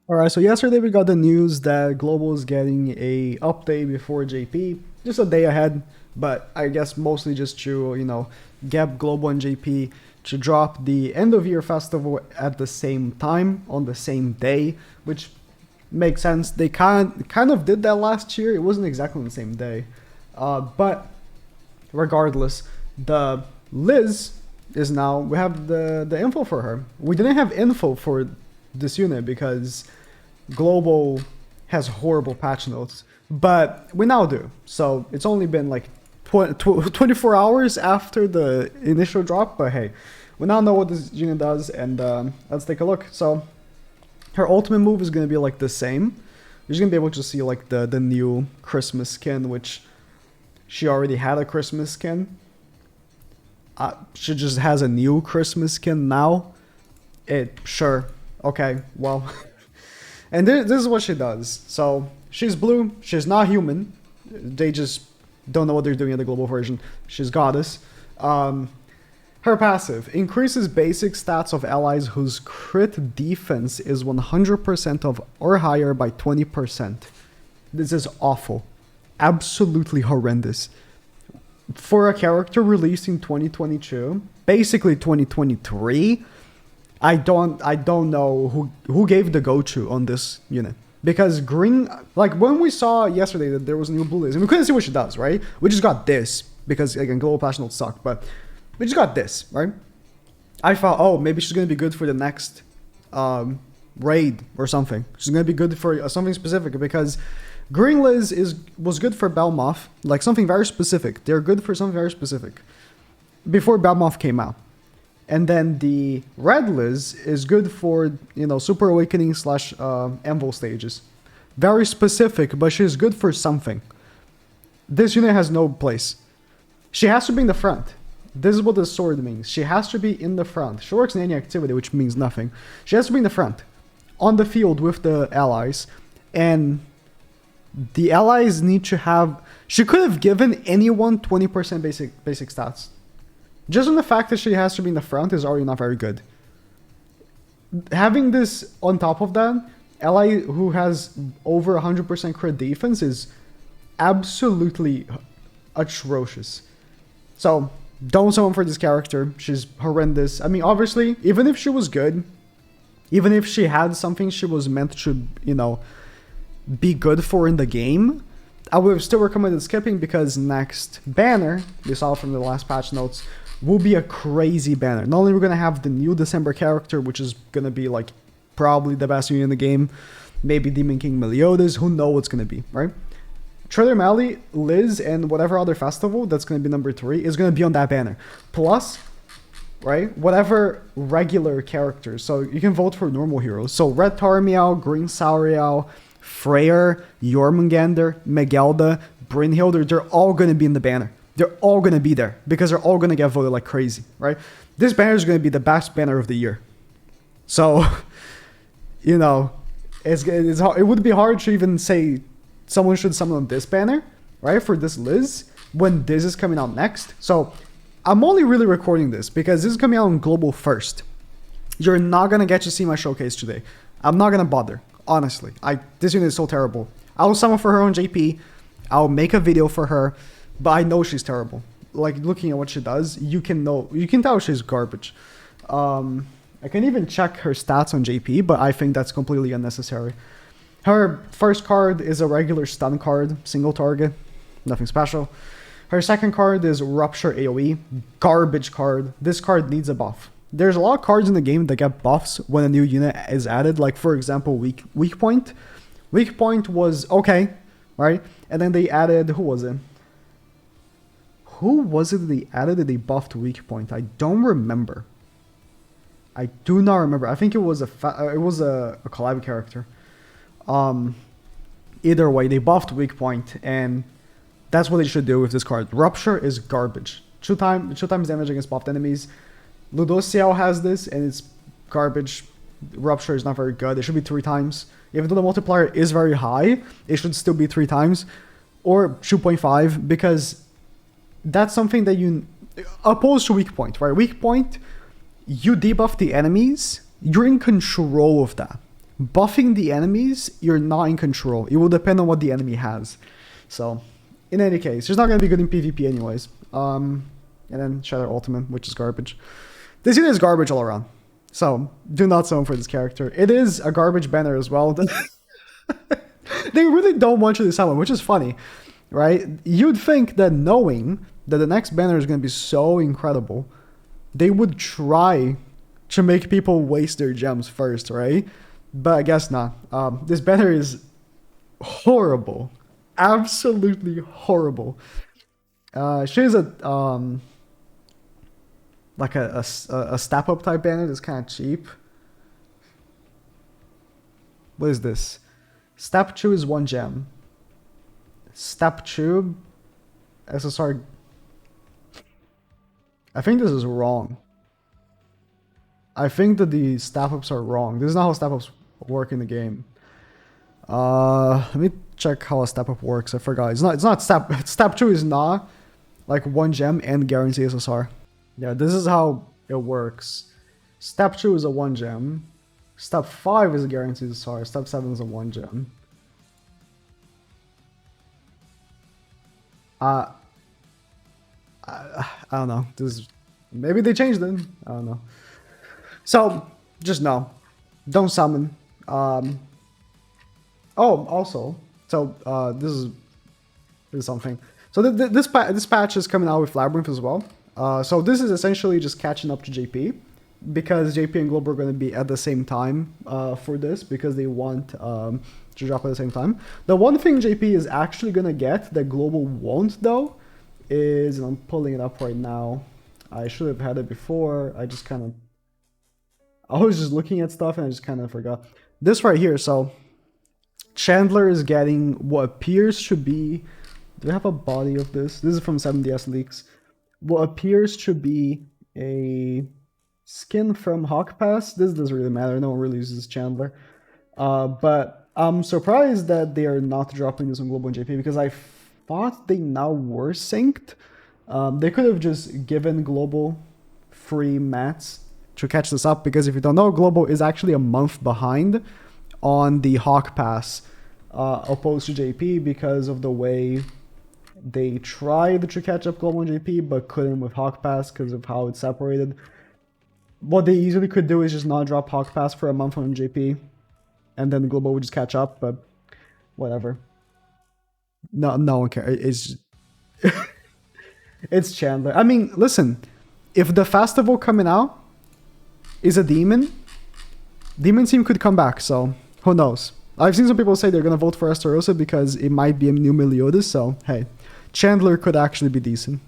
All right, so yesterday we got the news that Global is getting a update before JP, just a day ahead, but I guess mostly just to, get Global and JP to drop the end of year festival at the same time on the same day, which makes sense. They kind of did that last year. It wasn't exactly on the same day, but regardless, the Liz is now we have the info for her. We didn't have info for this unit because Global has horrible patch notes, but we now do. So it's only been like 24 hours after the initial drop, but hey, we now know what this unit does, and let's take a look. So her ultimate move is going to be like the same. You're just going to be able to see like the new Christmas skin, which she already had a Christmas skin. She just has a new Christmas skin now. Sure. Okay, well. And this is what she does. So she's blue. She's not human. They just don't know what they're doing in the global version. She's goddess. Her passive increases basic stats of allies whose crit defense is 100% of or higher by 20%. This is awful. Absolutely horrendous. For a character released in 2022, basically 2023, I don't know who gave the go-to on this unit. Because green, like when we saw yesterday that there was a new blue Liz, and we couldn't see what she does, right? We just got this, because again, global patch notes suck, but we just got this, right? I thought, oh, maybe she's gonna be good for the next raid or something. She's gonna be good for something specific, because green Liz was good for Belmoth, like something very specific. They're good for something very specific. Before Belmoth came out. And then the red Liz is good for, Super Awakening / Envil stages. Very specific, but she's good for something. This unit has no place. She has to be in the front. This is what the sword means. She has to be in the front. She works in any activity, which means nothing. She has to be in the front. On the field with the allies. And the allies need to have... She could have given anyone 20% basic stats. Just on the fact that she has to be in the front is already not very good. Having this on top of that, ally who has over 100% crit defense is absolutely atrocious. So, don't summon for this character. She's horrendous. I mean, obviously, even if she was good, even if she had something she was meant to, be good for in the game, I would have still recommended skipping, because next banner, we saw from the last patch notes, will be a crazy banner. Not only are we going to have the new December character, which is going to be like probably the best unit in the game, maybe Demon King Meliodas, who knows what's going to be, right? Trader Mally, Liz, and whatever other festival that's going to be number 3 is going to be on that banner. Plus, right, whatever regular characters. So you can vote for normal heroes. So Red Tarmiel, Green Sauriel, Freyr, Jormungandr, Megelda, Brynhilde, they're all going to be in the banner. They're all going to be there because they're all going to get voted like crazy, right? This banner is going to be the best banner of the year. So, it would be hard to even say someone should summon on this banner, right? For this Liz, when this is coming out next. So, I'm only really recording this because this is coming out on Global first. You're not going to get to see my showcase today. I'm not going to bother, honestly. This unit is so terrible. I'll summon for her on JP. I'll make a video for her. But I know she's terrible. Like, looking at what she does, you can tell she's garbage. I can even check her stats on JP, but I think that's completely unnecessary. Her first card is a regular stun card, single target, nothing special. Her second card is Rupture AoE, garbage card. This card needs a buff. There's a lot of cards in the game that get buffs when a new unit is added, like for example, Weak Point. Weak Point was okay, right? And then they added, who was it? Who was it they added that they buffed Weak Point? I don't remember. I do not remember. I think it was a collab character. Either way, they buffed Weak Point, and that's what they should do with this card. Rupture is garbage. 2 times damage against buffed enemies. Ludociel has this, and it's garbage. Rupture is not very good. It should be 3 times. Even though the multiplier is very high, it should still be 3 times. Or 2.5, because that's something that you... Opposed to Weak Point, right? Weak Point, you debuff the enemies, you're in control of that. buffing the enemies, you're not in control. It will depend on what the enemy has. So, in any case, she's not going to be good in PvP anyways. And then Shatter Ultimate, which is garbage. This unit is garbage all around. So, do not summon for this character. It is a garbage banner as well. They really don't want you to summon, which is funny, right? You'd think that knowing that the next banner is going to be so incredible, they would try to make people waste their gems first, right? But I guess not. This banner is horrible. Absolutely horrible. She's a like a step up type banner that's kind of cheap. What is this? Step 2 is 1 gem. Step 2 SSR. I think this is wrong. I think that the step ups are wrong. This is not how step ups work in the game. Let me check how a step up works. I forgot. It's not step 2 is not like 1 gem and guarantee SSR. Yeah, this is how it works. Step 2 is a 1 gem. Step 5 is a guaranteed SSR. Step 7 is a 1 gem. I don't know. Maybe they changed it. I don't know. So just no, don't summon. Oh, also, so this is something. So this patch is coming out with Labyrinth as well. So this is essentially just catching up to JP, because JP and Global are going to be at the same time for this, because they want to drop at the same time. The one thing JP is actually going to get that Global won't, though, is, and I'm pulling it up right now. I should have had it before. I was just looking at stuff and I just kind of forgot. This right here, so Chandler is getting what appears to be... Do we have a body of this? This is from 7DS Leaks. What appears to be a skin from Hawk Pass. This doesn't really matter. No one really uses Chandler. But I'm surprised that they are not dropping this on Global and JP, because I thought they now were synced. They could have just given Global free mats to catch this up, because if you don't know, Global is actually a month behind on the Hawk Pass opposed to JP, because of the way they tried to catch up Global and JP but couldn't with Hawk Pass because of how it's separated. What they easily could do is just not drop Hawk Pass for a month on JP, and then Global would just catch up, but whatever. No one cares. It's it's Chandler. I mean, listen, if the festival coming out is a demon team could come back, so who knows? I've seen some people say they're gonna vote for Estarossa because it might be a new Meliodas, so hey, Chandler could actually be decent.